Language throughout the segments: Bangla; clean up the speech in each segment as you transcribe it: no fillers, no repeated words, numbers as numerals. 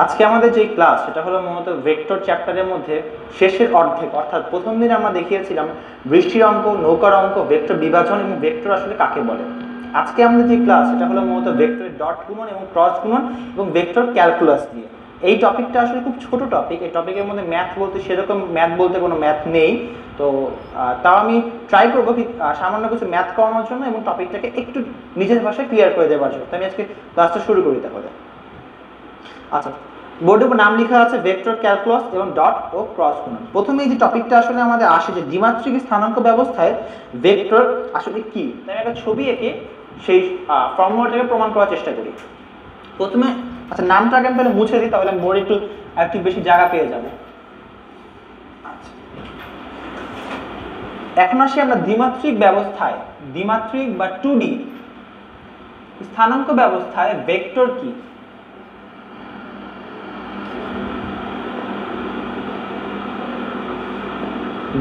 আজকে আমাদের যে ক্লাস সেটা হলো মূলত ভেক্টর চ্যাপ্টারের মধ্যে শেষের অর্ধেক, অর্থাৎ প্রথম দিনে আমরা দেখিয়েছিলাম বৃষ্টির অঙ্ক, নৌকার অঙ্ক, ভেক্টর বিভাজন এবং ভেক্টর আসলে কাকে বলে। আজকে আমাদের যে ক্লাস সেটা হলো মূলত ভেক্টরের ডট গুণন এবং ক্রস গুণন এবং ভেক্টর ক্যালকুলাস নিয়ে। এই টপিকটা আসলে খুব ছোট টপিক। এই টপিকের মধ্যে ম্যাথ বলতে সেরকম ম্যাথ বলতে কোনো ম্যাথ নেই, তো তাও আমি ট্রাই করবো সামান্য কিছু ম্যাথ করানোর জন্য এবং টপিকটাকে একটু নিজের ভাষায় ক্লিয়ার করে দেওয়ার জন্য। তো আমি আজকে ক্লাসটা শুরু করি তাহলে। আচ্ছা, বোর্ডের উপর নাম লেখা আছে ভেক্টর ক্যালকুলাস এবং ডট ও ক্রস গুণন। প্রথমে এই যে টপিকটা আসলে আমাদের আসে যে দ্বিমাত্রিক স্থানাঙ্ক ব্যবস্থায় ভেক্টর আসলে কি, তাই একটা ছবি এঁকে সেই ফর্মুলাটাকে প্রমাণ করার চেষ্টা করি। প্রথমে আচ্ছা নামটাকে আমি তাহলে মুছে দিই, তাহলে বোর্ডে একটু বেশি জায়গা পেয়ে যাবে। আচ্ছা, এখন আসি আমরা দ্বিমাত্রিক ব্যবস্থায়, দ্বিমাত্রিক বা 2D স্থানাঙ্ক ব্যবস্থায় ভেক্টর কি।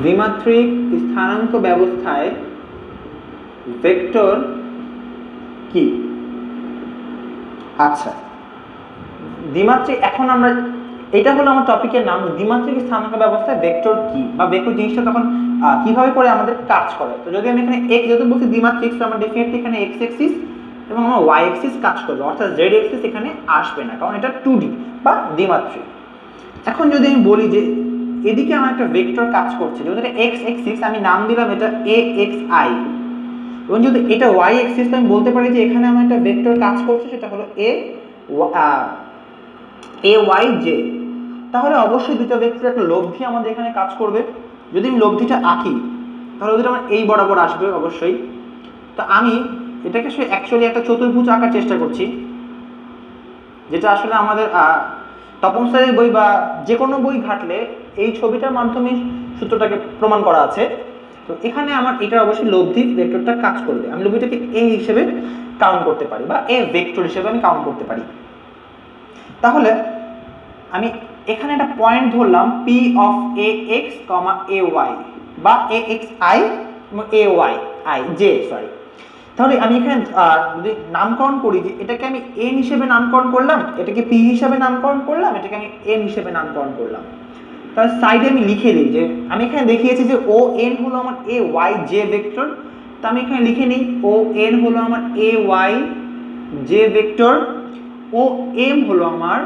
দ্বিমাত্রিক স্থানাঙ্ক ব্যবস্থায় ভেক্টর কি? আচ্ছা, দ্বিমাত্রিক, এখন আমরা এটা হলো আমার টপিকের নাম, দ্বিমাত্রিক স্থানাঙ্ক ব্যবস্থায় ভেক্টর কি বা ভেক্টর জিনিসটা তখন কিভাবে করে আমাদের কাজ করে। তো যদি আমি এখানে এক্স যেহেতু বলছি দ্বিমাত্রিক, তো আমরা ডেফিনেটলি এখানে এক্স এক্সিস এবং আমার ওয়াই এক্সিস কাজ করবে, অর্থাৎ জেড এক্সিস এখানে আসবে না, কারণ এটা 2D বা দ্বিমাত্রিক। এখন যদি আমি বলি যে এদিকে আমার একটা ভেক্টর কাজ করছে, যদি এটা এক্স এক্সিস আমি নাম দিলাম এটা এ এক্স আই, এবং যদি এটা ওয়াই এক্সিস আমি বলতে পারি যে এখানে আমার একটা ভেক্টর কাজ করছে সেটা হলো এ ওয়াই জে। তাহলে অবশ্যই দুটো ভেক্টর একটা লব্ধি আমাদের এখানে কাজ করবে। যদি আমি লব্ধিটা আঁকি তাহলে ওদের আমার এই বরাবর আসবে অবশ্যই। তো আমি এটাকে অ্যাকচুয়ালি একটা চতুর্ভুজ আঁকার চেষ্টা করছি, যেটা আসলে আমাদের তপন স্যারের বই বা যে কোনো বই ঘাটলে এই ছবিটার মাধ্যমে সূত্রটাকে প্রমাণ করা আছে। তো এখানে আমার এটা অবশ্যই লব্ধি ভেক্টরটা কাজ করবে। আমি লব্ধিটাকে এ হিসেবে কাউন্ট করতে পারি বা এ ভেক্টর হিসেবে আমি কাউন্ট করতে পারি। তাহলে আমি এখানে একটা পয়েন্ট ধরলাম P of A X comma A Y বা এ এক্স আই এবং A Y I J, sorry. তাহলে আমি এখানে যদি নামকরণ করি যে এটাকে আমি এন হিসেবে নামকরণ করলাম, এটাকে পি হিসেবে নামকরণ করলাম, এটাকে আমি এন হিসেবে নামকরণ করলাম। তাহলে সাইডে আমি লিখে দিই যে আমি এখানে দেখিয়েছি যে ও এন হলো আমার এ ওয়াই জে ভেক্টর। তো আমি এখানে লিখে নিই ও এন হলো আমার এ ওয়াই জে ভেক্টর, ও এম হলো আমার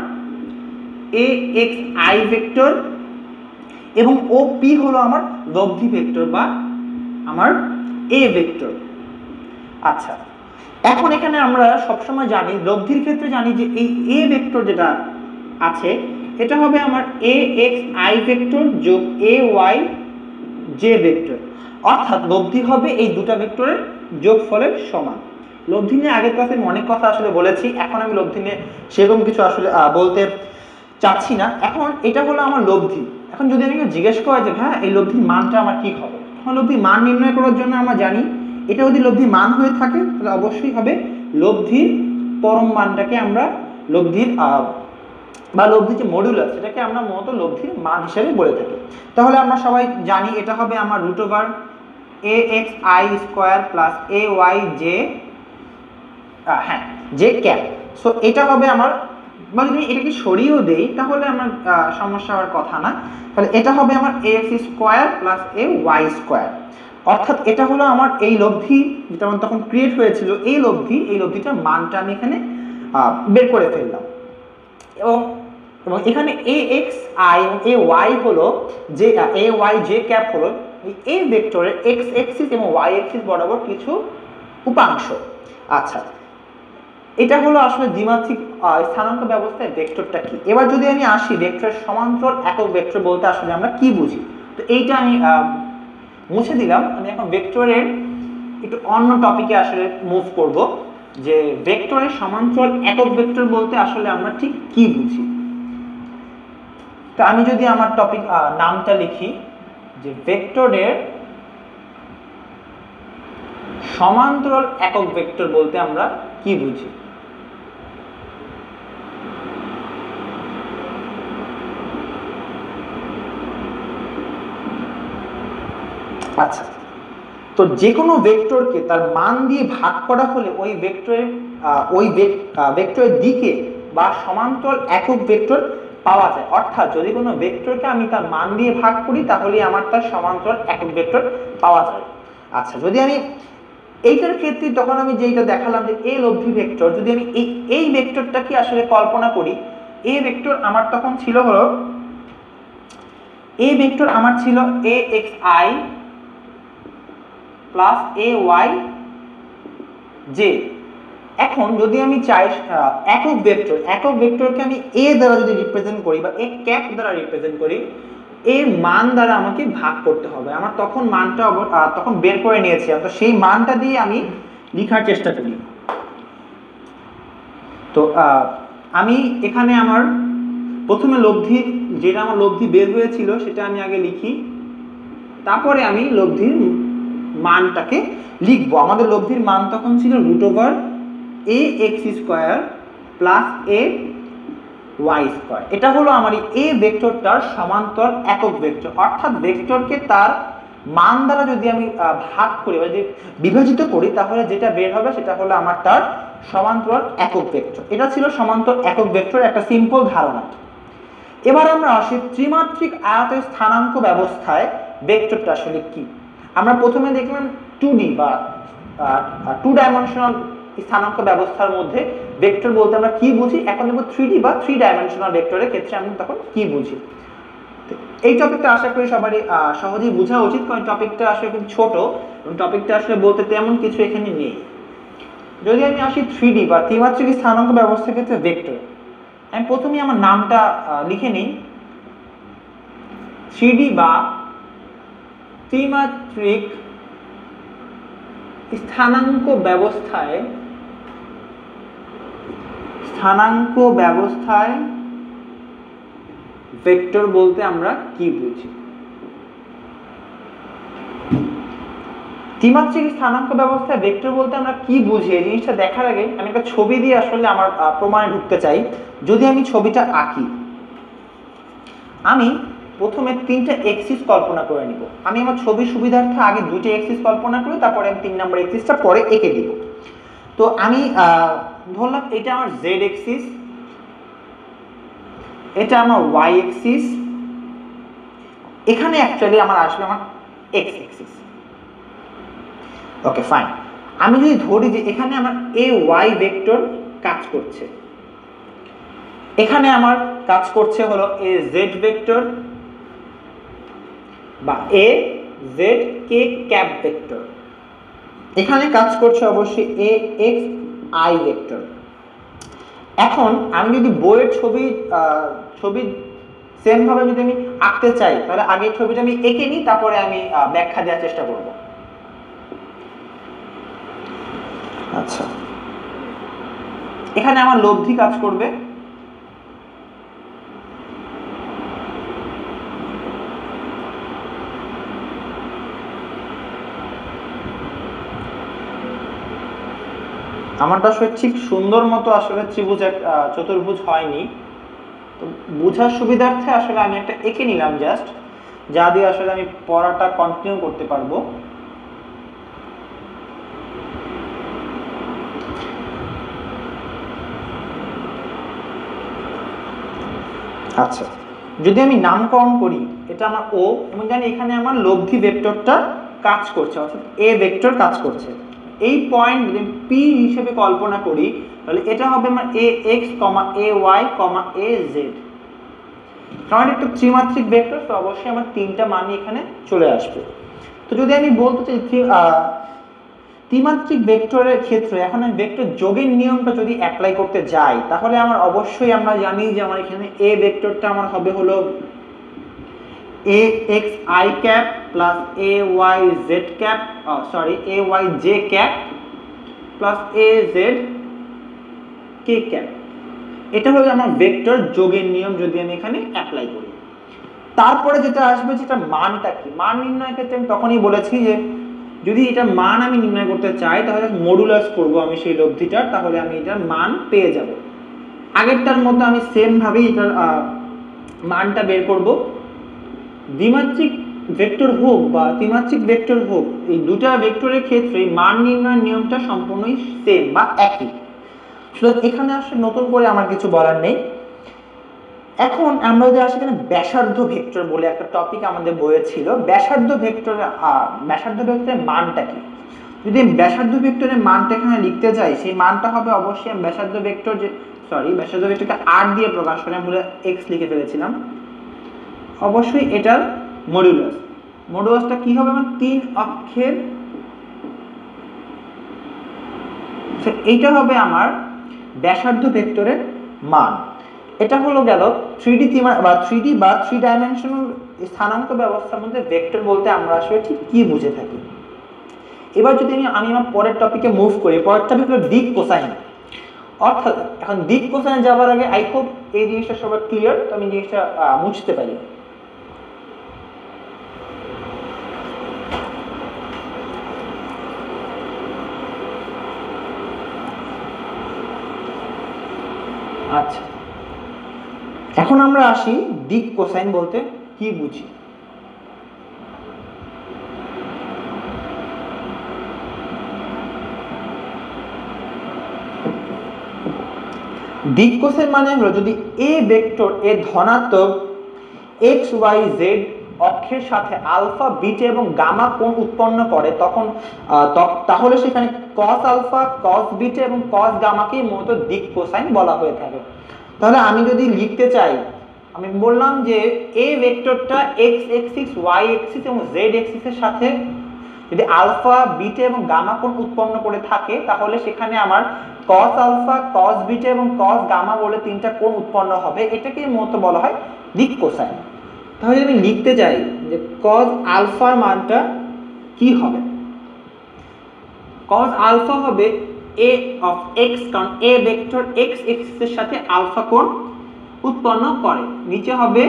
এ এক্স আই ভেক্টর এবং ও পি হলো আমার লব্ধি ভেক্টর বা আমার এ ভেক্টর। আচ্ছা, এখন এখানে আমরা সবসময় জানি লব্ধির ক্ষেত্রে জানি যে এই এ ভেক্টর যেটা আছে এটা হবে আমার এ এক্স আই ভেক্টর যোগ এ ওয়াই জে ভেক্টর, অর্থাৎ লব্ধি হবে এই দুটো ভেক্টরের যোগফলের সমান। লব্ধি নিয়ে আগের ক্লাসে আমি অনেক কথা আসলে বলেছি, এখন আমি লব্ধি নিয়ে সেরকম কিছু আসলে বলতে চাচ্ছি না। এখন এটা হলো আমার লব্ধি। এখন যদি আমি জিজ্ঞেস করি যে হ্যাঁ এই লব্ধির মানটা আমার কি হবে, এখন লব্ধির মান নির্ণয় করার জন্য আমরা জানি এটা যদি লব্ধির মান হয়ে থাকে তাহলে অবশ্যই হবে লব্ধির পরম মানটাকে আমরা লব্ধির বা লব্ধির যে মডুলাস সেটাকে আমরা মূলত লব্ধির মান হিসেবে বলে থাকি। তাহলে আমরা সবাই জানি এটা হবে আমার root over A X I square plus A Y J, হ্যাঁ জে ক্যাপ। সো এটা হবে আমার, বা যদি এটাকে সরিয়েও দেই তাহলে আমার সমস্যা হওয়ার কথা না। তাহলে এটা হবে আমার A x square plus A Y square, অর্থাৎ এটা হলো আমার এই লব্ধি যেটা আমার তখন ক্রিয়েট হয়েছিল, এই লব্ধিটার মানটা আমি এখানে বের করে ফেললাম। এবং এখানে এ এক্স আই এবং এ ওয়াই হলো যে এ ওয়াই জে ক্যাপ হলো এই ভেক্টরের এক্স এক্সিস এবং ওয়াই এক্সিস বরাবর কিছু উপাংশ। আচ্ছা, এটা হলো আসলে দ্বিমাত্রিক স্থানাঙ্ক ব্যবস্থায় ভেক্টরটা কি। এবার যদি আমি আসি ভেক্টরের সমান্তরাল একক ভেক্টর বলতে আসলে আমরা কি বুঝি, তো এইটা আমি মুছে দিলাম। আমি এখন ভেক্টরের একটু অন্য টপিকে আসলে মুভ করব যে ভেক্টরের সমান্তরাল একক ভেক্টর বলতে আসলে আমরা ঠিক কি বুঝি। তো আমি যদি আমার টপিক নামটা লিখি যে ভেক্টরের সমান্তরাল একক ভেক্টর বলতে আমরা কি বুঝি। আচ্ছা, তো যে কোনো ভেক্টরকে তার মান দিয়ে ভাগ করা হলে ওই ভেক্টরের দিকে বা সমান্তরাল একক ভেক্টর পাওয়া যায়। অর্থাৎ যদি কোনো ভেক্টরকে আমি তার মান দিয়ে ভাগ করি তাহলে আমার তার সমান্তরাল একক ভেক্টর পাওয়া যায়। আচ্ছা, যদি আমি এইটার ক্ষেত্রে তখন আমি যেটা দেখালাম যে এ লব্ধি ভেক্টর, যদি আমি এই ভেক্টরটাকে আসলে কল্পনা করি, এ ভেক্টর আমার তখন ছিল হলো এ ভেক্টর আমার ছিল axi প্লাস ayj। এখন যদি আমি চাই একক ভেক্টরকে আমি এ দ্বারা যদি রিপ্রেজেন্ট করি বা এ ক্যাপ দ্বারা রিপ্রেজেন্ট করি, এর মান দ্বারা আমাকে ভাগ করতে হবে। আমার তখন মানটা তখন বের করে নিয়েছি, তো সেই মানটা দিয়ে আমি লেখার চেষ্টা করি। তো আমি এখানে আমার প্রথমে লব্ধি, যেটা আমার লব্ধি বের হয়েছিল সেটা আমি আগে লিখি, তারপরে আমি লব্ধির মানটাকে লিখবো। আমাদের লব্ধির মান তখন ছিল √ax² প্লাস ay²। এটা হলো আমার এ ভেক্টরটার সমান্তরাল একক ভেক্টর। অর্থাৎ ভেক্টরকে তার মান দ্বারা যদি আমি ভাগ করি বা যদি বিভাজিত করি তাহলে যেটা বের হবে সেটা হলো আমার তার সমান্তরাল একক ভেক্টর। এটা ছিল সমান্তরাল একক ভেক্টর একটা সিম্পল ধারণা। এবার আমরা আসি ত্রিমাত্রিক আয়তের স্থানাঙ্ক ব্যবস্থায় ভেক্টরটা আসলে কি। আমরা প্রথমে দেখলাম 2D বা 2 ডাইমেনশনাল স্থানাঙ্ক ব্যবস্থার মধ্যে ভেক্টর বলতে আমরা কি বুঝি। এখন দেখব 3D বা 3 ডাইমেনশনাল ভেক্টরের ক্ষেত্রে আমরা তখন কি বুঝি। এই টপিকটা আশা করি সবারই সহজেই বোঝা উচিত, কারণ টপিকটা আসলে খুব ছোট এবং টপিকটা আসলে বলতে তেমন কিছু এখানে নেই। যদি আমি আসি 3D বা ত্রিমাত্রিক স্থানাঙ্ক ব্যবস্থার ক্ষেত্রে ভেক্টর, আমি প্রথমেই আমার নামটা লিখে নিই। 3D বা ত্রিমাত্রিক স্থানাঙ্ক ব্যবস্থায় ভেক্টর বলতে আমরা কি বুঝি। ত্রিমাত্রিক স্থানাঙ্ক ব্যবস্থায় ভেক্টর বলতে আমরা কি বুঝি এই জিনিসটা দেখার আগে আমি একটা ছবি দিয়ে আসলে আমার প্রমাণে ঢুকতে চাই। যদি আমি ছবিটা আঁকি, আমি প্রথমে 3টা এক্সিস কল্পনা করে নিব। আমি আমার ছবির সুবিধার্থে আগে 2টা এক্সিস কল্পনা করি, তারপরে আমি 3 নম্বর এক্সিসটা পরে এঁকে দিব। তো আমি ধরলাম এটা আমার জেড এক্সিস, এটা আমার ওয়াই এক্সিস, এখানে অ্যাকচুয়ালি আমার আসবে আমার এক্স এক্সিস। Okay fine. আমি যদি ধরি যে এখানে আমার এ ওয়াই ভেক্টর কাজ করছে, এখানে আমার কাজ করছে হলো এ জেড ভেক্টর বা এ জেড কে ক্যাপ ভেক্টর, এখানে কাজ করছে অবশ্যই এ এক্স আই ভেক্টর। এখন আমি যদি বইয়ের ছবি সেম ভাবে যদি আমি আঁকতে চাই তাহলে আগে ছবিটা আমি এঁকে নিই, তারপরে আমি ব্যাখ্যা দেওয়ার চেষ্টা করব। আচ্ছা, এখানে আমার লব্ধি কাজ করবে, আমারটা আসলে ঠিক সুন্দর মতো আসলে ত্রিভুজ চতুর্ভুজ হয়নি, তো বোঝার সুবিধার্থে আসলে আমি একটা এঁকে নিলাম জাস্ট, যা দিয়ে আসলে আমি পড়াটা কন্টিনিউ করতে পারবো। আচ্ছা, যদি আমি নামকরণ করি এটা আমার ও, এবং জানি এখানে আমার লব্ধি ভেক্টরটা কাজ করছে, অর্থাৎ এ ভেক্টর কাজ করছে। এই পয়েন্ট যদি পি হিসেবে কল্পনা করি তাহলে এটা হবে আমার A X comma A Y comma A Z. কারণ একটা ত্রিমাত্রিক ভেক্টর, তো অবশ্যই আমার 3টা মানই এখানে চলে আসবে। তো যদি আমি বলতে চাই ত্রিমাত্রিক ভেক্টরের ক্ষেত্রে এখন আমি ভেক্টর যোগের নিয়মটা যদি অ্যাপ্লাই করতে যাই তাহলে আমার অবশ্যই আমরা জানি যে আমার এখানে এ ভেক্টরটা আমার হবে হলো A X I cap plus A Y Z cap, sorry A Y J cap plus A Z K cap. এটা হলো আমার ভেক্টর যোগের নিয়ম যদি আমি এখানে অ্যাপ্লাই করি। তারপরে যেটা আসবে যেটা মানটা কি, মান নির্ণয়ের ক্ষেত্রে আমি তখনই বলেছি যে যদি এটার মান আমি নির্ণয় করতে চাই তাহলে মডুলাস করব আমি সেই লব্ধিটার, তাহলে আমি এটার মান পেয়ে যাব। আগেরটার মধ্যে আমি সেম ভাবেই এটার মানটা বের করব। দ্বিমাত্রিক ভেক্টর হোক বা ত্রিমাত্রিক ভেক্টর হোক, এই দুটা ভেক্টরের ক্ষেত্রে মান নির্ণয়ের নিয়মটা সম্পূর্ণই সেম বা একই। সুতরাং এখানে আসলে নতুন করে আমার কিছু বলার নেই। এখন আমরা যদি আসি এখানে ব্যাসার্ধ ভেক্টর বলে একটা টপিক আমাদের বইয়ে ছিল। ব্যাসার্ধ ভেক্টরের মানটা কি? যদি ব্যাসার্ধ ভেক্টরের মানটা এখানে লিখতে যাই, সেই মানটা হবে অবশ্যই ব্যাসার্ধ ভেক্টরকে r দিয়ে প্রকাশ করে, আমরা x লিখে ফেলেছিলাম, অবশ্যই এটার মডুলাসটা কি হবে? আমার 3 অক্ষের, এইটা হবে আমার ব্যাসার্ধ ভেক্টরের মান। এটা হলো গেল 3D বা 3 ডাইমেনশনাল স্থানাঙ্ক ব্যবস্থার মধ্যে ভেক্টর বলতে আমরা আসলে ঠিক কি বুঝে থাকি। এবার যদি আমি আমার পরের টপিকে মুভ করি, পরের টপিক হলো দিক কোসাইন। অর্থাৎ এখন দিক কোসাইনে যাওয়ার আগে আই হোপ এই জিনিসটা সবার ক্লিয়ার, তো আমি জিনিসটা মুছতে পারি। আচ্ছা, এখন আমরা আসি দিক কোসাইন বলতে কি বুঝি। দিক কোসাইন মানে হলো যদি এ ভেক্টর এ ধনাত্মক x y z অক্ষের সাথে আলফা বিটা এবং গামা কোণ উৎপন্ন করে, তাহলে সেখানে cos আলফা cos বিটা এবং cos গামাকেই মূলত দিক কোসাইন বলা হয়ে থাকে। তাহলে আমি যদি লিখতে চাই, আমি বললাম যে এ ভেক্টরটা x এক্সিস y এক্সিস এবং z এক্সিস এর সাথে যদি আলফা বিটা এবং গামা কোণ উৎপন্ন করে থাকে, তাহলে সেখানে আমার cos আলফা cos বিটা এবং cos গামা বলে তিনটা কোণ উৎপন্ন হবে, এটাকে মূলত বলা হয় দিক কোসাইন। তাহলে আমি লিখতে চাই যে cos আলফার মানটা কি হবে? cos আলফা হবে a of x, কারণ a ভেক্টর x এক্সিস এর সাথে আলফা কোণ উৎপন্ন করে। নিচে হবে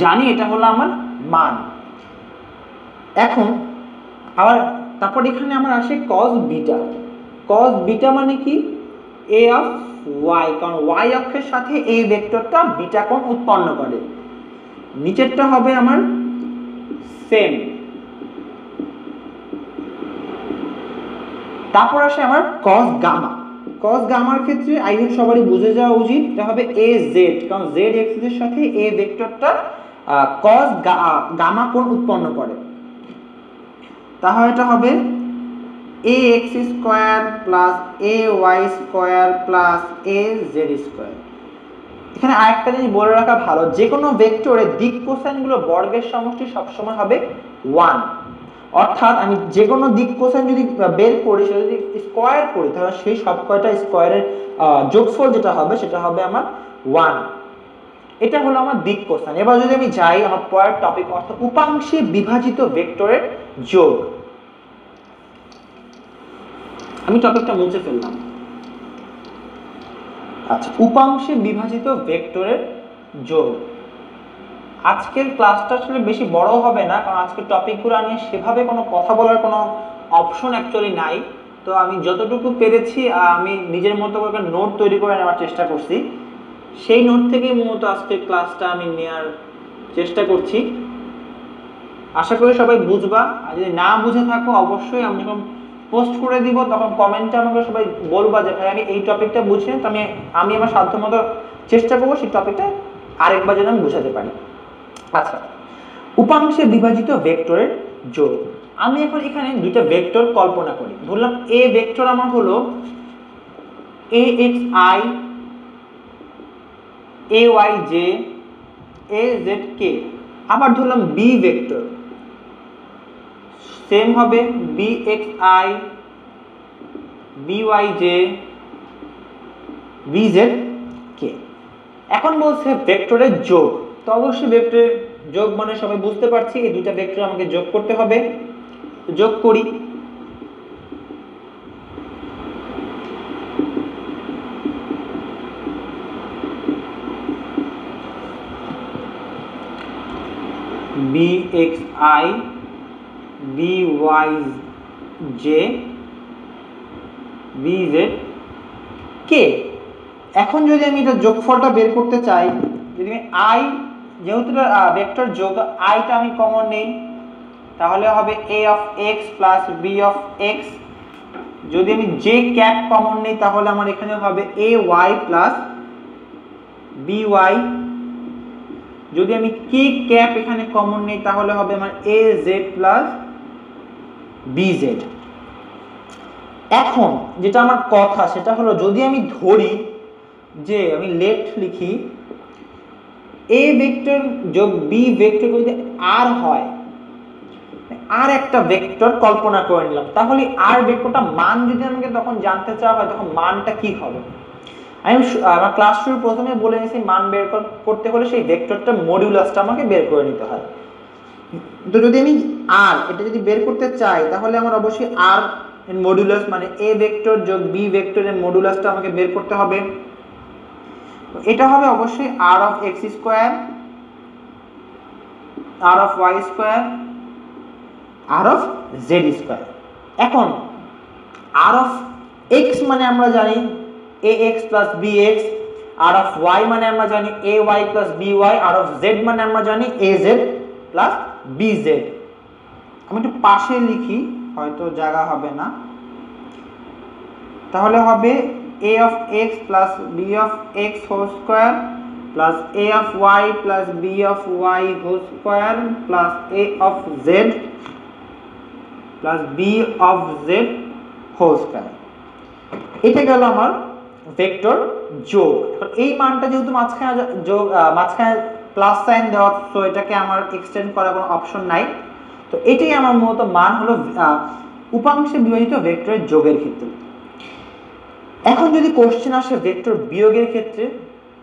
জানি এটা হলো আমার মান। এখন আবার তারপর এখানে আমার আসে cos বিটা মানে কি? a of y, কারণ y অক্ষের সাথে এই ভেক্টরটা বিটা কোণ উৎপন্ন করে। নিচেরটা হবে আমার সেম। তারপর আসে আমার cos গামার ক্ষেত্রে আই হোপ সবারই বুঝে যাওয়া উচিত, এটা হবে az, কারণ z এক্সিস এর সাথে এই ভেক্টরটা cos গামা কোণ উৎপন্ন করে। তাহলে এটা হবে ax square plus ay square plus az square. এখানে আরেকটা জিনিস বলে রাখা ভালো, যে কোনো ভেক্টরের দিক কোসাইনগুলো বর্গের সমষ্টি সবসময় হবে 1। অর্থাৎ আমি যে কোনো দিক কোসাইন যদি বের করি, সেটা যদি স্কয়ার করি, তাহলে সেই সব কয়টা স্কয়ারের যোগফল যেটা হবে সেটা হবে আমার 1। এটা হলো আমার দিক কোসাইন। এবার যদি আমি যাই আমার পরের টপিক, অর্থাৎ উপাংশে বিভাজিত ভেক্টরের যোগ। আমি টপিকটা মুছে ফেললাম। আচ্ছা, উপাংশে বিভাজিত ভেক্টরের যোগ। আজকের ক্লাসটা আসলে বেশি বড় হবে না, কারণ আজকের টপিকগুলো নিয়ে সেভাবে কোনো কথা বলার কোনো অপশন অ্যাকচুয়ালি নাই। তো আমি যতটুকু পেরেছি আমি নিজের মতো করে একটা নোট তৈরি করে নেওয়ার চেষ্টা করছি। সেই নোট থেকেই মূলত আজকের ক্লাসটা আমি নেওয়ার চেষ্টা করছি। আশা করি সবাই বুঝবা, আর যদি না বুঝে থাকো অবশ্যই আমি যখন পোস্ট করে দিব তখন কমেন্টে আমাকে সবাই বলবা যে ভাই আমি এই টপিকটা বুঝি না, তো আমি আমার সাধ্যমতো চেষ্টা করবো সেই টপিকটা আরেকবার যেন আমি বুঝাতে পারি। আচ্ছা, উপাংশে বিভাজিত ভেক্টরের যোগ। আমি এখন এখানে দুইটা ভেক্টর কল্পনা করি। ধরলাম এ ভেক্টর আমার হলো axi ayj azk। আবার ধরলাম বি ভেক্টর, সেম হবে bxi byj bzk। এখন বলছে ভেক্টরের যোগ, তো অবশ্যই ভেক্টরের যোগ মানে সবাই বুঝতে পারছি এই দুইটা ভেক্টর আমাকে যোগ করতে হবে। যোগ করি। bxi byj bzk। এখন যদি আমি এটা যোগফলটা বের করতে চাই, যদি আমি i, যেহেতু ভেক্টর যোগ, আইটা আমি কমন নেই, তাহলে হবে a of x plus b of x। যদি আমি j ক্যাপ কমন নেই তাহলে আমার এখানে হবে ay প্লাস by। যদি আমি k ক্যাপ এখানে কমন নেই তাহলে হবে আমার az প্লাস bz। এখন যেটা আমার কথা সেটা হলো, যদি আমি ধরি যে আমি লেট লিখি a ভেক্টর যোগ b ভেক্টর যদি r হয়, আর একটা ভেক্টর কল্পনা করে নিলাম, তাহলে আর ভেক্টরটা মান যদি আমাকে তখন জানতে চাওয়া হয় তখন মানটা কি হবে। আমি আমার ক্লাস শুরু প্রথমে বলে নিয়েছি মান বের করতে হলে সেই ভেক্টরটার মডিউলাসটা আমাকে বের করে নিতে হয়। তো যদি আমি আর এটা যদি বের করতে চাই তাহলে আমার অবশ্যই আর এর মডিউলাস মানে a ভেক্টর যোগ b ভেক্টরের মডিউলাসটা আমাকে বের করতে হবে। এটা হবে অবশ্যই r of x square, r of y square, r of z square. এখন r অফ x মানে আমরা জানি ax plus bx, r of y মানে আমরা জানি ay plus by, r of z মানে আমরা জানি az প্লাস bz। আমি একটু পাশে লিখি, হয়তো জায়গা হবে না, তাহলে হবে a of x plus b of x whole square plus a of y plus b of y whole square plus a of z plus b of z whole square. এটা গেল আমার ভেক্টর যোগ। এখন এই মানটা যেহেতু মাঝখানে যোগ মাঝখানে প্লাস সাইন দেওয়া, তো এটাকে আমার এক্সটেন্ড করার কোনো অপশন নাই। তো এটাই আমার মূলত মান হলো উপাংশে বিভাজিত ভেক্টরের যোগের ক্ষেত্রে। এখন যদি কোশ্চেন আসে ভেক্টর বিয়োগের ক্ষেত্রে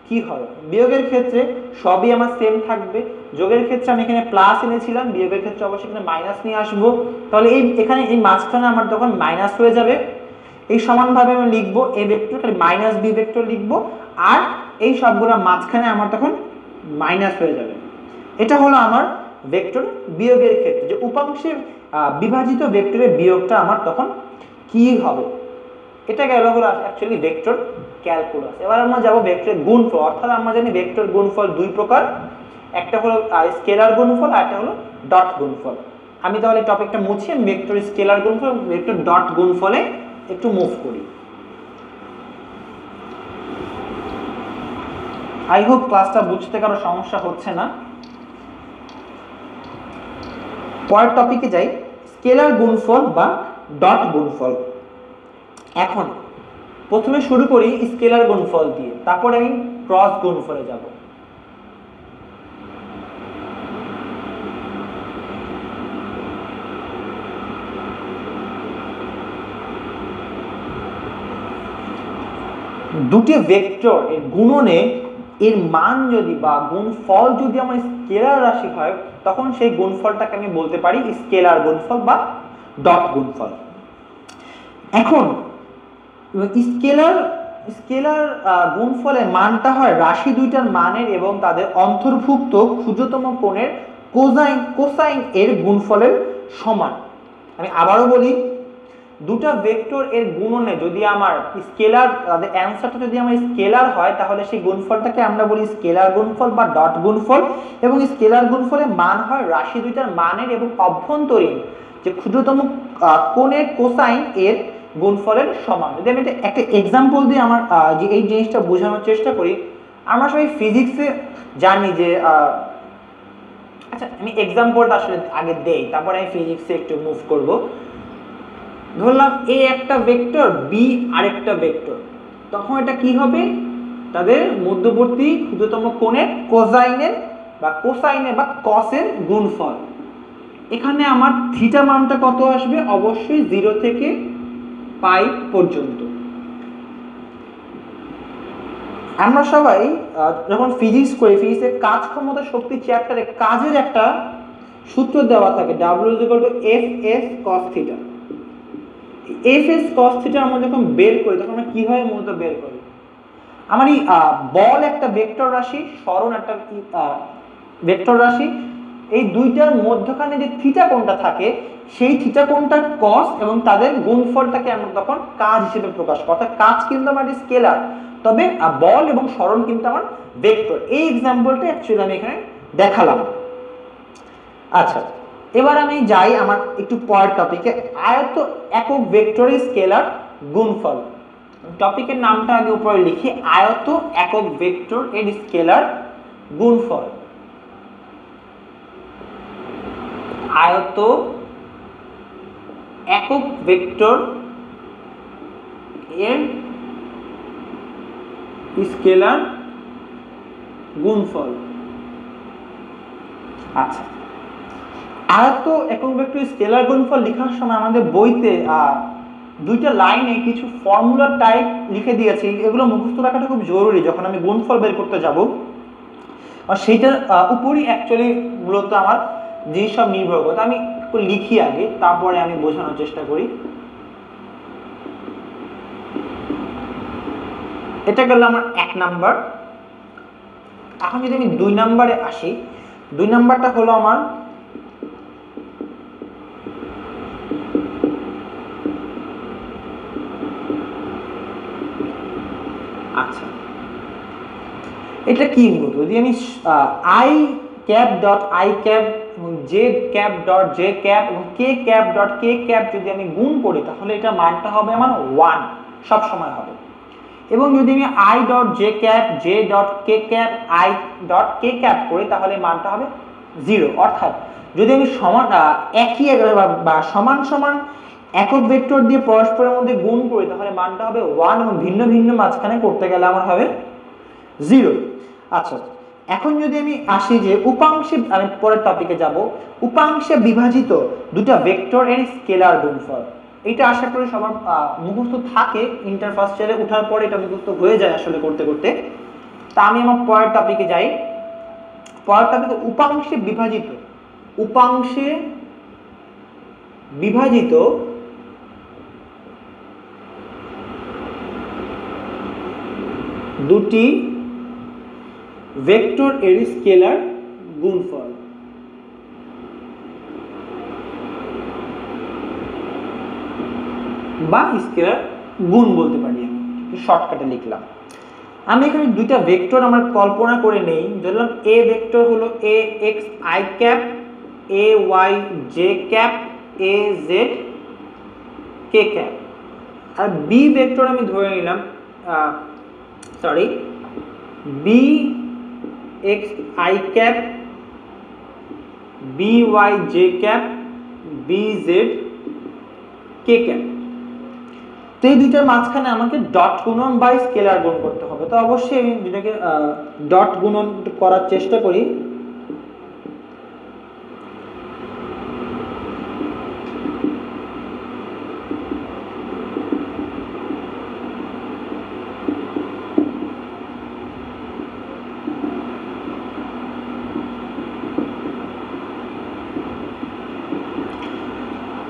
কি হবে, বিয়োগের ক্ষেত্রে সবই আমার সেম থাকবে। যোগের ক্ষেত্রে আমি এখানে প্লাস এনেছিলাম, বিয়োগের ক্ষেত্রে অবশ্যই এখানে মাইনাস নিয়ে আসবো। তাহলে এখানে এই মাঝখানে আমার তখন মাইনাস হয়ে যাবে। এই সমানভাবে আমি লিখবো a ভেক্টর খালি মাইনাস b ভেক্টর লিখবো, আর এই সবগুলো মাঝখানে আমার তখন মাইনাস হয়ে যাবে। এটা হলো আমার ভেক্টর বিয়োগের ক্ষেত্রে, যে উপাংশে বিভাজিত ভেক্টরের বিয়োগটা আমার তখন কি হবে। এটা গেল হলো অ্যাকচুয়ালি ভেক্টর ক্যালকুলাস। এবার আমরা যাব ভেক্টরের গুণফল। অর্থাৎ আমরা জানি ভেক্টর গুণফল দুই প্রকার, একটা হলো স্কেলার গুণফল আর একটা হলো ডট গুণফল। আমি তাহলে টপিকটা মুছি, আমি ভেক্টর স্কেলার গুণফল ভেক্টর ডট গুণফলে একটু মুভ করি। আই হোপ ক্লাসটা বুঝতে কারো সমস্যা হচ্ছে না। পরের টপিকে যাই, স্কেলার গুণফল বা ডট গুণফল। এখন প্রথমে শুরু করি স্কেলার গুণফল দিয়ে, তারপরে আমি ক্রস গুণফলে যাব। দুটি ভেক্টর এর গুণনে এর মান যদি বা গুণফল যদি আমার স্কেলার রাশি হয় তখন সেই গুণফলটাকে আমি বলতে পারি স্কেলার গুণফল বা ডট গুণফল। এখন স্কেলার গুণফলের মানটা হয় রাশি দুইটার মানের এবং তাদের অন্তর্ভুক্ত ক্ষুদ্রতম কোণের কোসাইন এর গুণফলের সমান। আমি আবারও বলি, দুটা ভেক্টর এর গুণনে যদি আমার স্কেলার, তাদের অ্যান্সারটা যদি আমার স্কেলার হয় তাহলে সেই গুণফলটাকে আমরা বলি স্কেলার গুণফল বা ডট গুণফল। এবং স্কেলার গুণফলের মান হয় রাশি দুইটার মানের এবং অভ্যন্তরীণ যে ক্ষুদ্রতম কোণের কোসাইন এর গুণফলের সমান। যদি আমি একটা এক্সাম্পল দিয়ে আমার যে এই জিনিসটা বোঝানোর চেষ্টা করি, আমরা সবাই ফিজিক্সে জানি যে আচ্ছা আমি এক্সাম্পলটা আসলে আগে দেই, তারপরে আমি ফিজিক্সে একটু মুভ করব। ধরলাম এ একটা ভেক্টর, বি আরেকটা ভেক্টর, তখন এটা কি হবে, তাদের মধ্যবর্তী ক্ষুদ্রতম কোণের কোসাইনের বা কসের গুণফল। এখানে আমার থিটা মানটা কত আসবে, অবশ্যই 0 থেকে পাই পর্যন্ত। আমরা সবাই যখন ফিজিক্স করি, ফিজিক্সের কাজ ক্ষমতা শক্তি চ্যাপ্টারে কাজের একটা সূত্র দেওয়া থাকে, W=Fs cos θ। Fs cos θ আমরা যখন বের করি তখন আমরা কিভাবে মূলত বের করি, আমার এই বল একটা ভেক্টর রাশি, সরণ একটা ভেক্টর রাশি, এই দুইটার মধ্যখানে যে থিটা কোণটা থাকে সেই থিটা কোণটার কস এবং তাদের গুণফলটাকে আমরা তখন কাজ হিসেবে প্রকাশ করি। অর্থাৎ কাজ কিন্তু আমার স্কেলার, তবে বল এবং সরণ কিন্তু আমার ভেক্টর। এই এক্সাম্পলটা অ্যাকচুয়ালি আমি এখানে দেখালাম। আচ্ছা, এবার আমি যাই আমার একটু পরের টপিকে, আয়ত একক ভেক্টরের স্কেলার গুণফল। টপিকের নামটা আগে উপরে লিখি, আয়ত একক ভেক্টর এর স্কেলার গুণফল। আয়ত একক ভেক্টর এর স্কেলার গুণফল। আচ্ছা, আয়ত একক ভেক্টর স্কেলার গুণফল লেখার সময় আমাদের বইতে দুইটা লাইনে কিছু ফর্মুলা টাইপ লিখে দিয়েছি, এগুলো মুখস্থ রাখাটা খুব জরুরি যখন আমি গুণফল বের করতে যাব। আর সেইটার উপরই অ্যাকচুয়ালি মূলত আমার যেসব নির্ভর করে, আমি একটু লিখি আগে, তারপরে আমি বোঝানোর চেষ্টা করি। এটা গেল আমার 1 নাম্বার। এখন যদি আমি 2 নাম্বারে আসি, 2 নাম্বারটা হলো আমার আচ্ছা, এটা কি মূলত যদি আমি I cap dot I cap এবং J cap dot J cap এবং K cap dot K cap যদি আমি গুণ করি, তাহলে এটা মানটা হবে আমার 1 সব সময় হবে। এবং যদি আমি I dot J cap J dot K cap I dot K cap করি, তাহলে মানটা হবে 0। অর্থাৎ যদি আমি সমান একই বা সমান সমান একক ভেক্টর দিয়ে পরস্পরের মধ্যে গুণ করি, তাহলে মানটা হবে 1 এবং ভিন্ন ভিন্ন মাঝখানে করতে গেলে আমার হবে 0। আচ্ছা, এখন যদি আমি আসি যে উপাংশে, আমি পরের টপিকে যাব, উপাংশে বিভাজিত দুটো ভেক্টর এর স্কেলার গুণফল। এটা আশা করি সবার মুখস্থ থাকে, ইন্টার ফার্স্ট ইয়ারে ওঠার পরে এটা মুখস্থ হয়ে যায় আসলে করতে করতে। তা আমি আমার পরের টপিকে যাই। পরের টপিকে উপাংশে বিভাজিত, উপাংশে বিভাজিত দুটি ভেক্টর এর স্কেলার গুণফল। বা স্কেলার গুণ বলতে পারি, আমি শর্টকাটে লিখলাম। আমি এখানে দুইটা ভেক্টর আমার কল্পনা করে নেই। ধরলাম এ ভেক্টর হলো A X I cap, A Y J cap, A Z K cap. আর বি ভেক্টর আমি ধরে নিলাম B X I cap, B Y J cap, B Z K cap. তো এই দুইটার মাঝখানে আমাকে ডট গুণন বাই স্কেলার গুণ করতে হবে। তো অবশ্যই আমি দুটাকে ডট গুণন করার চেষ্টা করি।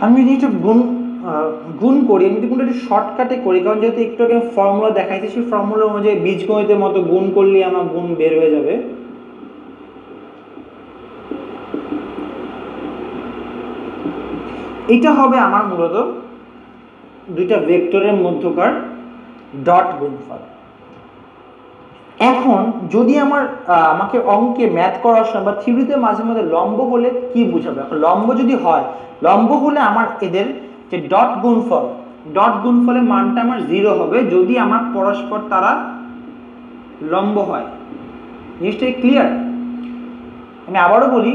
আমি যদি একটু গুণ করি, আমি যদি গুণটা একটু শর্টকাটে করি, কারণ যেহেতু একটু আগে ফর্মুলা দেখাইছি, সেই ফর্মুলা অনুযায়ী বীজগণিতের মতো গুণ করলে আমার গুণ বের হয়ে যাবে। এটা হবে আমার মূলত দুইটা ভেক্টরের মধ্যকার ডট গুণফল। এখন যদি আমাকে অঙ্কে ম্যাথ করার সময় বা থিওরিতে মাঝে মধ্যে লম্ব হলে কি বুঝাবে, এখন লম্ব যদি হয়, লম্ব হলে আমার এদের যে ডট গুণফল, ডট গুণফলের মানটা আমার 0 হবে যদি আমার পরস্পর তারা লম্ব হয়। জিনিসটা ক্লিয়ার? আমি আবারও বলি,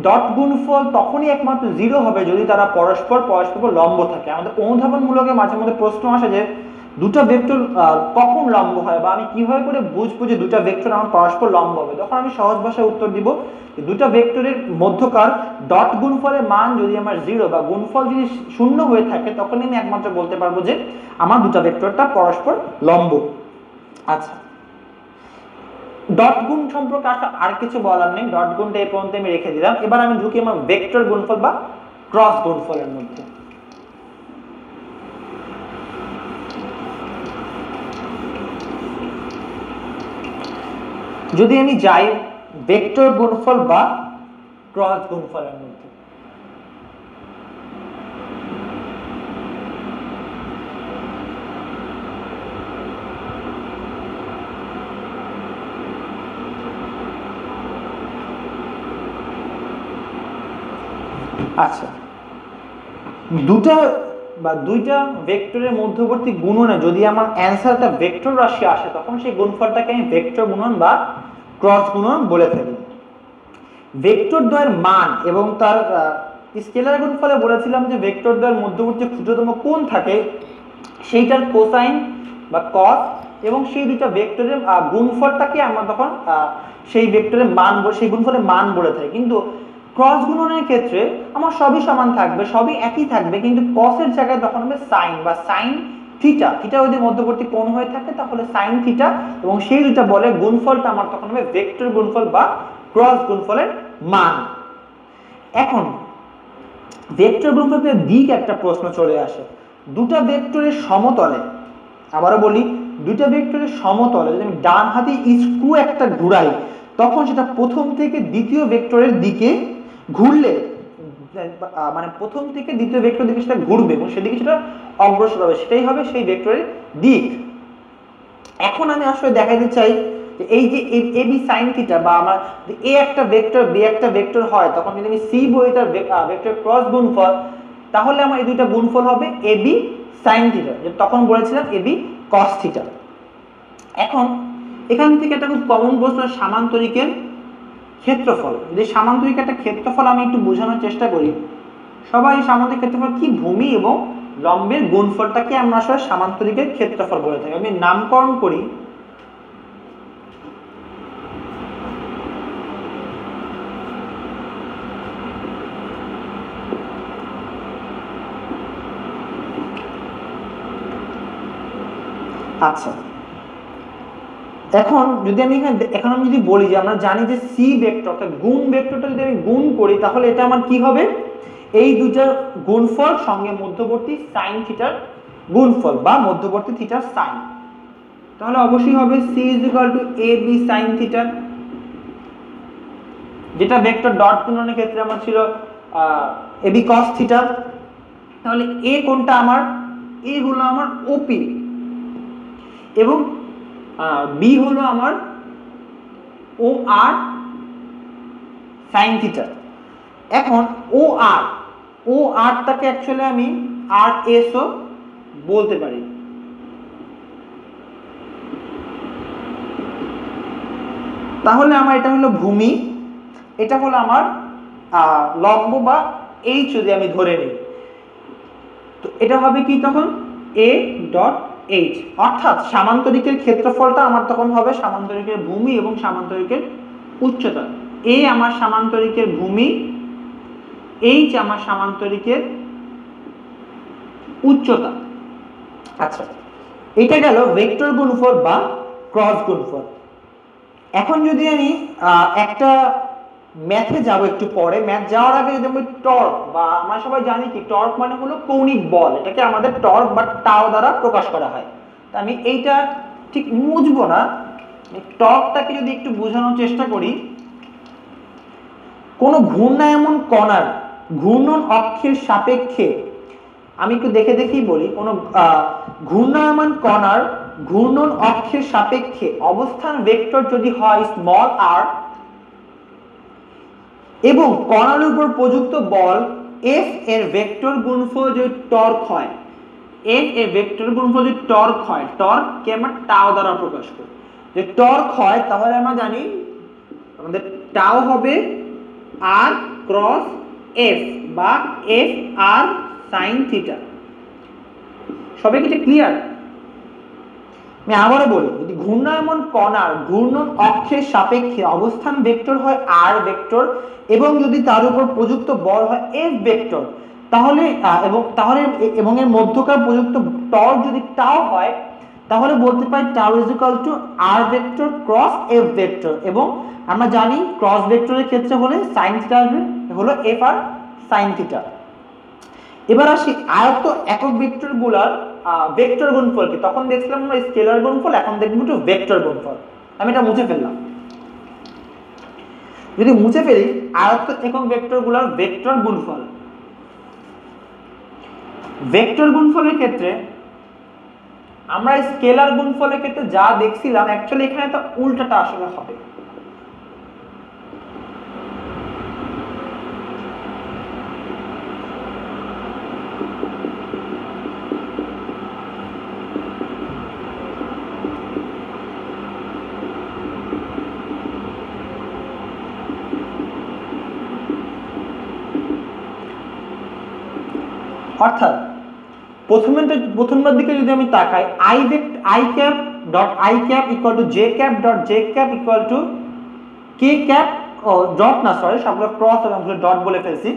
ডট গুণফল তখনই একমাত্র 0 হবে যদি তারা পরস্পর লম্ব থাকে। আমাদের অনুধাবনমূলকে মাঝে মধ্যে প্রশ্ন আসে যে দুটো ভেক্টর কখন লম্ব হয়, বা আমি কিভাবে করে বুঝবো যে দুটো ভেক্টর আমার পরস্পর লম্ব হবে। তখন আমি সহজ ভাষায় উত্তর দিব, দুটো ভেক্টরের মধ্যকার ডট গুণফলের মান যদি আমার 0 বা গুণফল যদি 0 হয়ে থাকে, তখনই আমি একমাত্র বলতে পারবো যে আমার দুটো ভেক্টরটা পরস্পর লম্ব। আচ্ছা, ডট গুণ সম্পর্কে আর কিছু বলার নেই, ডট গুণটা এই পর্যন্ত আমি রেখে দিলাম। এবার আমি ঢুকি আমার ভেক্টর গুণফল বা ক্রস গুণফলের মধ্যে। যদি আমি যাই ভেক্টর গুণফল বা ক্রস গুণফলের মধ্যে, আচ্ছা, দুইটা ভেক্টরের মধ্যবর্তী গুণনে যদি আমার অ্যান্সারটা ভেক্টর রাশি আসে তখন সেই গুণফলটাকে আমি ভেক্টর গুণন বা ক্রস গুণন বলে থাকি। ভেক্টর দ্বয়ের মান এবং তার স্কেলার গুণফলে বলেছিলাম যে ভেক্টর দ্বয়ের মধ্যবর্তী ক্ষুদ্রতম কোণ থাকে সেইটার কোসাইন বা কস এবং সেই দুইটা ভেক্টরের গুণফলটাকে আমরা তখন সেই ভেক্টরের মান, সেই গুণফলের মান বলে থাকি। কিন্তু ক্রস গুণনের ক্ষেত্রে আমার সবই সমান থাকবে, সবই একই থাকবে, কিন্তু কসের জায়গায় তখন হবে সাইন বা সাইন থিটা। থিটা যদি মধ্যবর্তী কোণ হয়ে থাকে তাহলে সাইন থিটা, এবং সেই দুইটা বলে গুণফলটা আমার তখন হবে ভেক্টর গুণফল বা ক্রস গুণফলের মান। এখন ভেক্টর গুণফলের দিক একটা প্রশ্ন চলে আসে। দুটা ভেক্টরের সমতলে, আবারও বলি, দুইটা ভেক্টরের সমতলে যদি আমি ডান হাতে স্ক্রু একটা ঘুরাই তখন সেটা প্রথম থেকে দ্বিতীয় ভেক্টরের দিকে ঘুরলে, মানে প্রথম থেকে দ্বিতীয় ভেক্টরের দিকে সেটা ঘুরবে এবং সেদিকে সেটা অগ্রসর হবে, সেটাই হবে সেই ভেক্টরের দিক। এখন আমি আসলে দেখাতে চাই যে এই যে এ বি সাইন থিটা বা আমার এ একটা ভেক্টর বি একটা ভেক্টর হয় তখন যদি আমি সি বলি তার ভেক্টর ক্রস গুণফল, তাহলে আমার এই দুইটা গুণফল হবে এ বি সাইন থিটা, তখন বলেছিলাম এ বি কস থিটা। এখন এখান থেকে একটা খুব কমন প্রশ্ন, সামান্তরিকের ক্ষেত্রফল। যদি সামান্তরিক একটা ক্ষেত্রফল আমি একটু বোঝানোর চেষ্টা করি, সবাই সামান্তরিক ক্ষেত্রফল কি, ভূমি এবং লম্বের গুণফলটাকে আমরা আসলে সামান্তরিকের ক্ষেত্রফল বলে থাকি। আমি নামকরণ করি, আচ্ছা এখন যদি আমি এখন আমি যদি বলি যে আমরা জানি যে সি ভেক্টর অর্থাৎ গুণ ভেক্টরটা যদি আমি গুণ করি তাহলে এটা আমার কি হবে, এই দুইটার গুণফল সঙ্গে মধ্যবর্তী সাইন থিটার গুণফল বা মধ্যবর্তী থিটার সাইন, তাহলে অবশ্যই হবে C is equal to A B sine theta, যেটা ভেক্টর ডট গুণনের ক্ষেত্রে আমার ছিল এ বি কস থিটা। তাহলে এ কোনটা আমার, এ হলো আমার ওপি এবং বি হলো আমার ও আর সাইন থিটা। এখন ও আরটাকে অ্যাকচুয়ালি আমি আর এস ও বলতে পারি। তাহলে আমার এটা হলো ভূমি, এটা হলো আমার লম্ব বা এইচ যদি আমি ধরে নিই, তো এটা হবে কি তখন এ ডট এইচ, অর্থাৎ সামান্তরিকের ক্ষেত্রফলটা আমার তখন হবে সামান্তরিকের ভূমি এবং সামান্তরিকের উচ্চতা। এ আমার সামান্তরিকের ভূমি, এইচ আমার সামান্তরিকের উচ্চতা। আচ্ছা, এটা গেল ভেক্টর গুণফল বা ক্রস গুণফল। এখন যদি আমি একটা ম্যাথে যাব একটু পরে, ম্যাথ যাওয়ার আগে যদি আমি টর্ক, বা আমরা সবাই জানি কি টর্ক মানে হলো কৌণিক বল, এটাকে আমাদের টর্ক বা টাও দ্বারা প্রকাশ করা হয়। তা আমি এইটা ঠিক বুঝবো না, টর্কটাকে যদি একটু বোঝানোর চেষ্টা করি, কোনো ঘূর্ণায়মান কণার ঘূর্ণন অক্ষের সাপেক্ষে, আমি একটু দেখেই বলি, কোনো ঘূর্ণায়মান কণার ঘূর্ণন অক্ষের সাপেক্ষে অবস্থান ভেক্টর যদি হয় স্মল আর এবং কণার উপর প্রযুক্ত বল এফ এর ভেক্টর গুণফল যদি টর্ক হয়, এফ এর ভেক্টর গুণফল যদি টর্ক হয়, টর্ককে আমরা টাও দ্বারা প্রকাশ করি, যে টর্ক হয় তাহলে আমরা জানি আমাদের টাও হবে আর ক্রস এফ বা এফ আর সাইন থিটা। সবাই কি এটা ক্লিয়ার? আমি আবারও বলি, যদি ঘূর্ণায়মান কণার ঘূর্ণন অক্ষের সাপেক্ষে অবস্থান ভেক্টর হয় আর ভেক্টর এবং যদি তার উপর প্রযুক্ত বল হয় এফ ভেক্টর, তাহলে এবং এর মধ্যকার প্রযুক্ত টর্ক যদি টাও হয়, তাহলে বলতে পারি tau is equal to R vector cross F vector. এবং আমরা জানি ক্রস ভেক্টরের ক্ষেত্রে হলে সাইন থিটা আসবে, হলো এফ আর সাইন থিটা। এবার আসি আয়ত্ত একক ভেক্টর গুলার ভেক্টর গুণফল কি। তখন দেখছিলাম আমরা স্কেলার গুণফল, এখন দেখব একটু ভেক্টর গুণফল। আমি এটা মুছে ফেললাম। যদি মুছে ফেলি আয়ত্ত একক ভেক্টর গুলার ভেক্টর গুণফল, ভেক্টর গুণফলের ক্ষেত্রে আমরা স্কেলার গুণফলের ক্ষেত্রে যা দেখছিলাম অ্যাকচুয়ালি এখানে তো উল্টাটা আসলে হবে। অর্থাৎ প্রথমবার দিকে যদি আমি তাকাই i cap dot i cap equal to j cap dot j cap equal to k cap dot না সরি সবগুলো ক্রস এবং আমরা ডট বলে ফেলছি।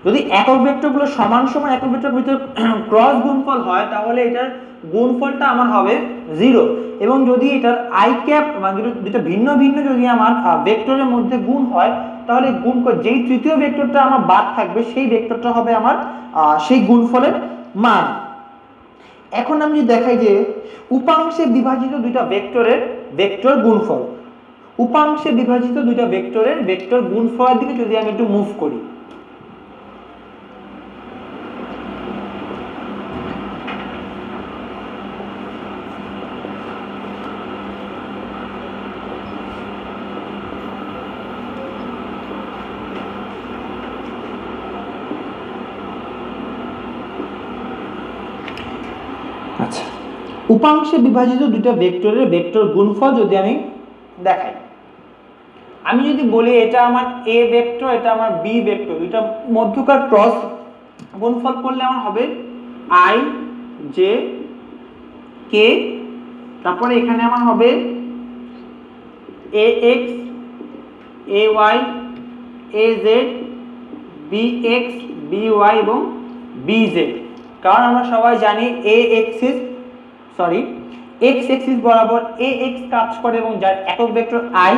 যদি একক ভেক্টরগুলো সমান সমান একক ভেক্টরের ভিতরে ক্রস গুণফল হয় তাহলে এটার গুণফলটা আমার হবে 0 এবং যদি এটার i cap মানে দুটো ভিন্ন ভিন্ন যদি আমার ভেক্টরের মধ্যে গুণ হয় তাহলে গুণ যেই তৃতীয় ভেক্টরটা আমার বাদ থাকবে সেই ভেক্টরটা হবে আমার সেই গুণফলের মান। এখন আমি যদি দেখাই যে উপাংশে বিভাজিত দুইটা ভেক্টরের ভেক্টর গুণফল, উপাংশে বিভাজিত দুইটা ভেক্টরের ভেক্টর গুণফলের দিকে যদি আমি একটু মুভ করি, আচ্ছা উপাংশে বিভাজিত দুইটা ভেক্টরের ভেক্টর গুণফল যদি আমি দেখাই, আমি যদি বলি এটা আমার a ভেক্টর এটা আমার b ভেক্টর, দুইটা মধ্যকার ক্রস গুণফল করলে আমার হবে i j k, তারপরে এখানে আমার হবে ax ay az bx by এবং bz, কারণ আমরা সবাই জানি x axis বরাবর ax কাজ করে এবং যার একক ভেক্টর i,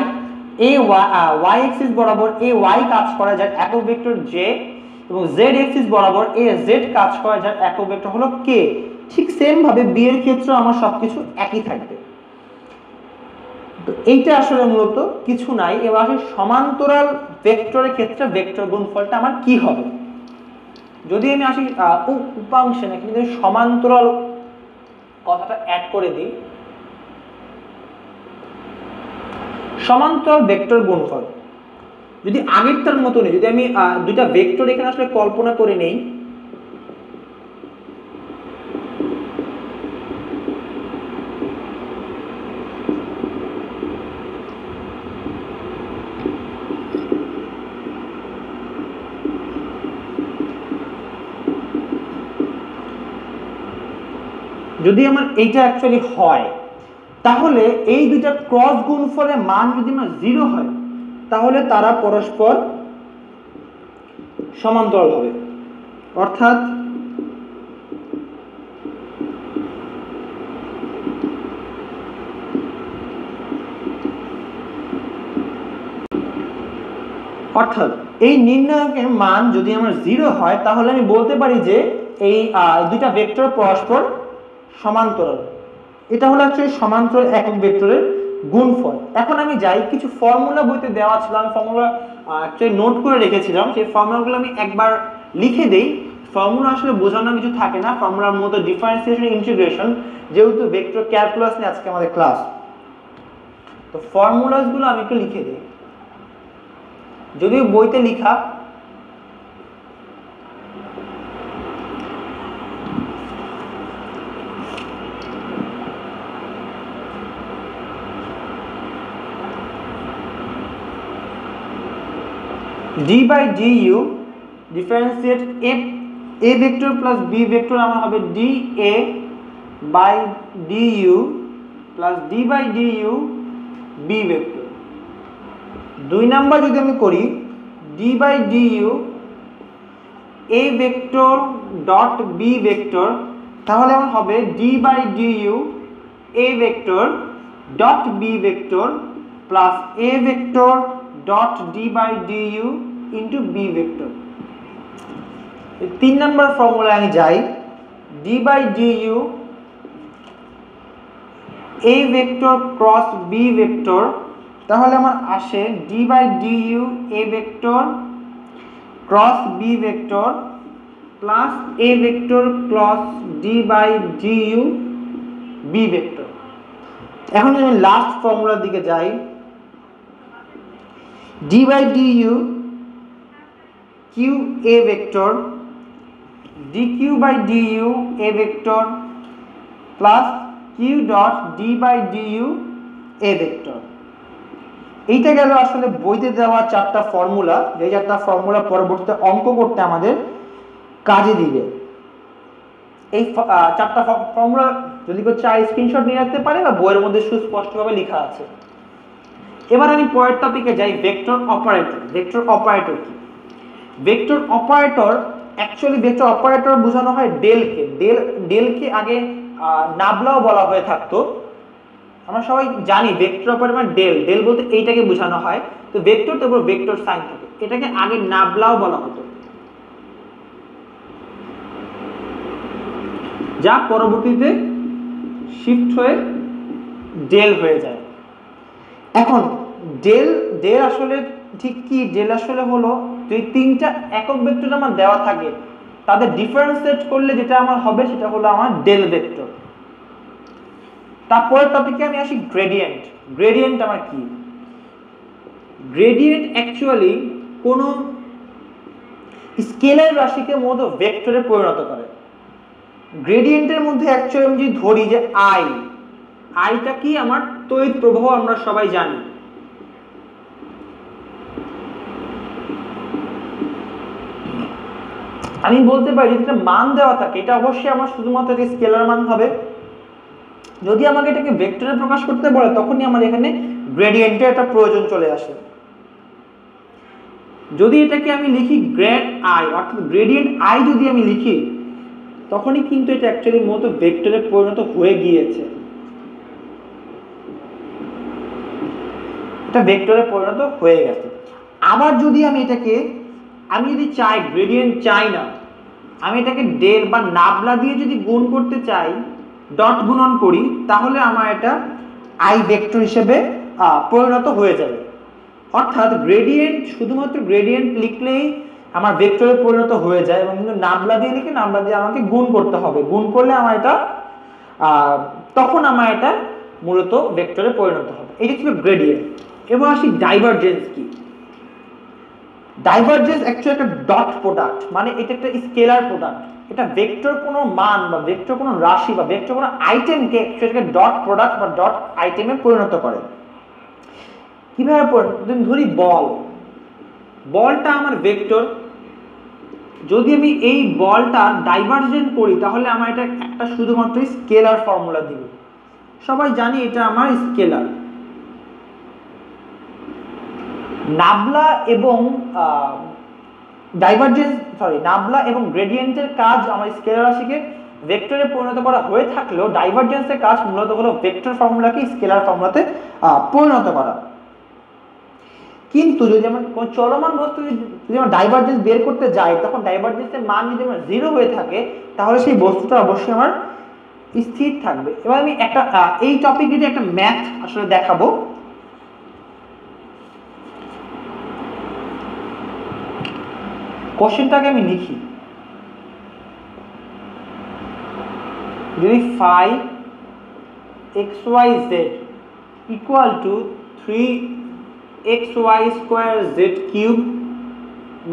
y axis বরাবর ay কাজ করে যার একক ভেক্টর j এবং z axis বরাবর az কাজ করে যার একক ভেক্টর হলো k। ঠিক সেম ভাবে b এর ক্ষেত্রে আমার সবকিছু একই থাকবে। তো এইটা আসলে মূলত কিছু নাই। এবার আসে সমান্তরাল ভেক্টরের ক্ষেত্রে ভেক্টর গুণফলটা আমার কি হবে। যদি আমি আসি উপাংশে না কিন্তু সমান্তরাল কথাটা অ্যাড করে দিই, সমান্তরাল ভেক্টর গুণফল যদি আগেরটার মতো নেই, যদি আমি দুইটা ভেক্টর এখানে আসলে কল্পনা করে নেই, যদি আমার এইটা অ্যাকচুয়ালি হয় তাহলে এই দুইটা ক্রস গুণফলের মান যদি আমার 0 হয় তাহলে তারা পরস্পর সমান্তরাল হবে। অর্থাৎ এই নির্ণায়কের মান যদি আমার 0 হয় তাহলে আমি বলতে পারি যে এই দুইটা ভেক্টর পরস্পর সমান্তরাল। এটা হলো অ্যাকচুয়ালি সমান্তরাল একক ভেক্টরের গুণফল। এখন আমি যাই, কিছু ফর্মুলা বইতে দেওয়া ছিল, আমি ফর্মুলা অ্যাকচুয়ালি নোট করে রেখেছিলাম, সেই ফর্মুলাগুলো আমি একবার লিখে দেই। ফর্মুলা আসলে বোঝানোর কিছু থাকে না, ফর্মুলার মতো ডিফারেন্সিয়েশন ইন্টিগ্রেশন, যেহেতু ভেক্টর ক্যালকুলাস নিয়ে আজকে আমাদের ক্লাস, তো ফর্মুলাসগুলো আমি একটু লিখে দিই। যদিও বইতে লেখা d by du differentiate a vector plus b vector আমার হবে dA by du plus d by du b vector। দুই নাম্বার যদি আমি করি d by du a vector dot b vector, তাহলে আমার হবে d by du a vector dot b vector plus a vector dot d by du into b vector। তিন নাম্বার ফর্মুলা আমি যাই, d by du a vector cross b vector, তাহলে আমার আসে d by du a vector cross b vector plus a vector cross d by du b vector। এখন যদি লাস্ট ফর্মুলার দিকে যাই, d by du q a vector dq by du a vector plus q dot d by du a vector। এইটা গেল আসলে বইতে দেওয়া চারটা ফর্মুলা, যে চারটা ফর্মুলা পরবর্তীতে অঙ্ক করতে আমাদের কাজে দিবে। এই চারটা ফর্মুলা যদি কেউ চাই স্ক্রিনশট নিয়ে রাখতে পারে বা বইয়ের মধ্যে সুস্পষ্টভাবে লেখা আছে। এবার আমি পরের টপিকে যাই, ভেক্টর অপারেটর। ভেক্টর অপারেটর কি? Vector operator actually vector operator বোঝানো হয় ডেলকে। ডেলকে আগে নাবলাও বলা হয়ে থাকতো। আমরা সবাই জানি ভেক্টর অপারেটর মানে ডেল বলতে এইটাকে বোঝানো হয়। তো ভেক্টর তারপর ভেক্টর সাইন থাকে, এটাকে আগে নাবলাও বলা হতো, যা পরবর্তীতে শিফট হয়ে ডেল হয়ে যায়। এখন ডেল আসলে ঠিক কি? ডেল আসলে হলো যদি তিনটা একক ভেক্টর আমার দেওয়া থাকে তাদের ডিফারেন্সিয়েট করলে যেটা আমার হবে সেটা হলো আমার ডেল ভেক্টর। তারপরের টপিকে আমি আসি গ্রেডিয়েন্ট। গ্রেডিয়েন্ট আমার কি? গ্রেডিয়েন্ট অ্যাকচুয়ালি কোনো স্কেলার রাশিকে মূলত ভেক্টরে পরিণত করে। গ্রেডিয়েন্টের মধ্যে অ্যাকচুয়ালি আমি যদি ধরি যে আইটা কি? আমার তড়িৎ প্রবাহ, আমরা সবাই জানি। আমি বলতে পারি যদি একটা মান দেওয়া থাকে এটা অবশ্যই আমার শুধুমাত্র একটা স্কেলার মান হবে। যদি আমাকে এটাকে ভেক্টরে প্রকাশ করতে বলে তখনই আমার এখানে গ্রেডিয়েন্টের একটা প্রয়োজন চলে আসে। যদি এটাকে আমি লিখি গ্রেড আই, অর্থাৎ গ্রেডিয়েন্ট আই যদি আমি লিখি তখনই কিন্তু এটা অ্যাকচুয়ালি মূলত ভেক্টরে পরিণত হয়ে গিয়েছে। এটা ভেক্টরে পরিণত হয়ে গেছে। আবার যদি আমি যদি চাই গ্রেডিয়েন্ট চাই না, আমি এটাকে ডেল বা নাবলা দিয়ে যদি গুণ করতে চাই, ডট গুণন করি, তাহলে আমার এটা আই ভেক্টর হিসেবে পরিণত হয়ে যাবে। অর্থাৎ গ্রেডিয়েন্ট শুধুমাত্র গ্রেডিয়েন্ট লিখলেই আমার ভেক্টরে পরিণত হয়ে যায়, এবং কিন্তু নাবলা দিয়ে লিখে নাবলা দিয়ে আমাকে গুণ করতে হবে। গুণ করলে আমার এটা তখন আমার এটা মূলত ভেক্টরে পরিণত হবে। এটা ছিল গ্রেডিয়েন্ট। এবার আসি ডাইভারজেন্স কি? ডাইভারজেন্স অ্যাকচুয়ালি একটা ডট প্রোডাক্ট, মানে এটা একটা স্কেলার প্রোডাক্ট। এটা ভেক্টর কোনো মান বা ভেক্টর কোনো রাশি বা ভেক্টর কোনো আইটেমকে অ্যাকচুয়ালি ডট প্রোডাক্ট বা ডট আইটেমে পরিণত করে। কিভাবে ধরি বলটা আমার ভেক্টর, যদি আমি এই বলটা ডাইভারজেন্ট করি তাহলে আমার এটা একটা শুধুমাত্র স্কেলার ফর্মুলা দিবে। সবাই জানি এটা আমার স্কেলার। নাবলা এবং নাবলা এবং গ্রেডিয়েন্টের কাজ আমার স্কেলার রাশিকে ভেক্টরে পরিণত করা হয়ে থাকলেও ডাইভারজেন্সের কাজ মূলত হলো ভেক্টর ফর্মুলাকে স্কেলার ফর্মুলাতে পরিণত করা। কিন্তু যদি আমরা কোনো চলমান বস্তু যদি আমরা ডাইভারজেন্স বের করতে যাই, তখন ডাইভারজেন্সের মান যদি আমার 0 হয়ে থাকে তাহলে সেই বস্তুটা অবশ্যই আমার স্থির থাকবে। এবার আমি এই টপিকে যে একটা ম্যাথ আসলে দেখাবো। কোশ্চেনটাকে আমি লিখি, যদি phi xyz equal to 3xy square z cube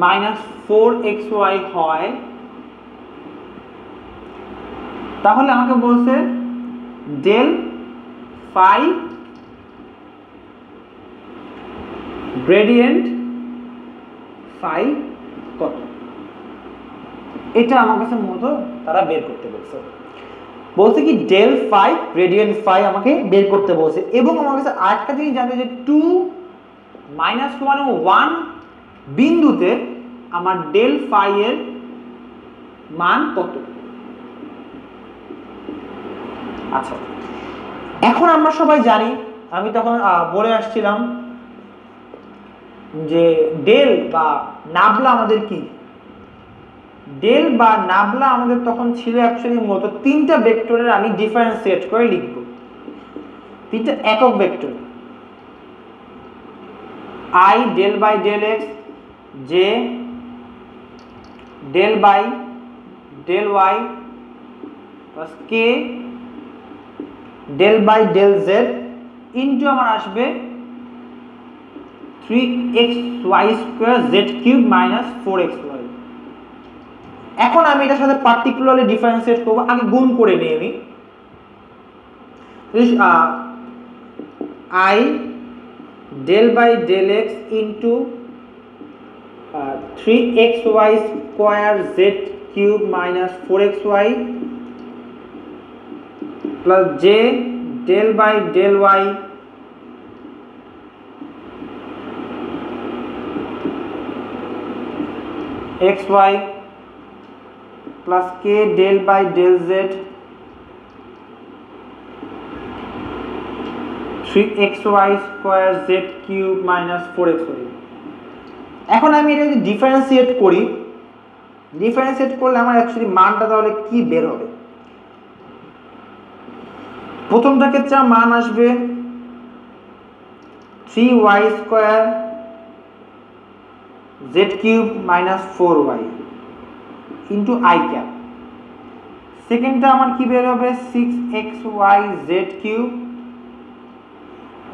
minus 4xy হয়, তাহলে আমাকে বলছে ডেল phi গ্রেডিয়েন্ট phi কত, এটা আমার কাছে মূলত তারা বের করতে বলছে কি ডেল ফাই গ্রেডিয়েন্ট ফাই আমাকে বের করতে বলছে। এবং আমার কাছে আরেকটা জিনিস জানতে যে 2 -1 ও 1 বিন্দুতে আমার ডেল ফাই এর মান কত। আচ্ছা, এখন আমরা সবাই জানি, আমি তখন বলে আসছিলাম যে ডেল বা নাবলা আমাদের কি? ডেল বা নাবলা আমাদের তখন ছিল অ্যাকচুয়ালি মূলত তিনটা ভেক্টরের আমি ডিফারেন্সিয়েট করে লিখব, তিনটা একক vector. I del by del X, J del by del Y, plus K del by del Z into আমার আসবে 3xy square Z cube minus 4xy। এখন আমি এটার সাথে পার্টিকুলারলি ডিফারেন্সিয়েট করব। আগে গুণ করে নিই আমি। I del by del X into 3xy square Z cube minus 4xy plus j del by del y xy plus k del by del z 3xy square z cube minus 4xy। এখন আমি এটা যদি ডিফারেন্সিয়েট করি, ডিফারেন্সিয়েট করলে আমার অ্যাকচুয়ালি মানটা তাহলে কি বের হবে? প্রথমটার ক্ষেত্রে মান আসবে 3y square z cube minus 4y into i cap. সেকেন্ডটা আমার কি বের হবে 6xy z cube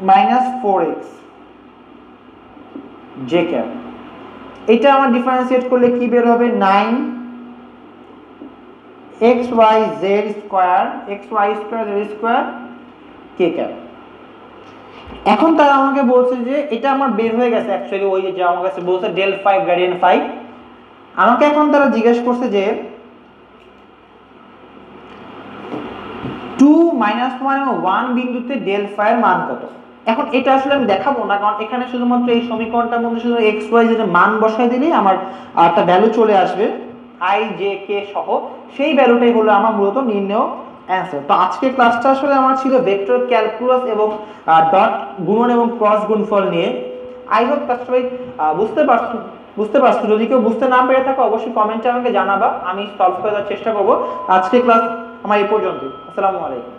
minus 4x j cap. এটা আমার ডিফারেন্সিয়েট করলে কি বের হবে 9xyz square xy square z square k cap. এখন তারা আমাকে বলছে যে এটা আমার বের হয়ে গেছে অ্যাকচুয়ালি, ওই যে আমার কাছে বলছে ডেল ফাই গ্রেডিয়েন্ট ফাই। আমাকে এখন তারা জিজ্ঞেস করছে যে 2 -1 এবং 1 বিন্দুতে ডেল ফাই এর মান কত। এখন এটা আসলে আমি দেখাবো না, কারণ এখানে শুধুমাত্র এই সমীকরণটার মধ্যে শুধু xy যেটা মান বসাই দিলেই আমার একটা ভ্যালু চলে আসবে i j k সহ, সেই ভ্যালুটাই হলো আমার মূলত নির্ণয় অ্যান্সার। তো আজকে ক্লাসটা আসলে আমার ছিল ভেক্টর ক্যালকুলাস এবং ডট গুণন এবং ক্রস গুণফল নিয়ে। আই হোপ ক্লাসটা সবাই বুঝতে পারছো। যদি কেউ বুঝতে না পেরে থাকো অবশ্যই কমেন্টে আমাকে জানাবা, আমি সলভ করে দেওয়ার চেষ্টা করবো। আজকে ক্লাস আমার এই পর্যন্তই। আসসালামু আলাইকুম।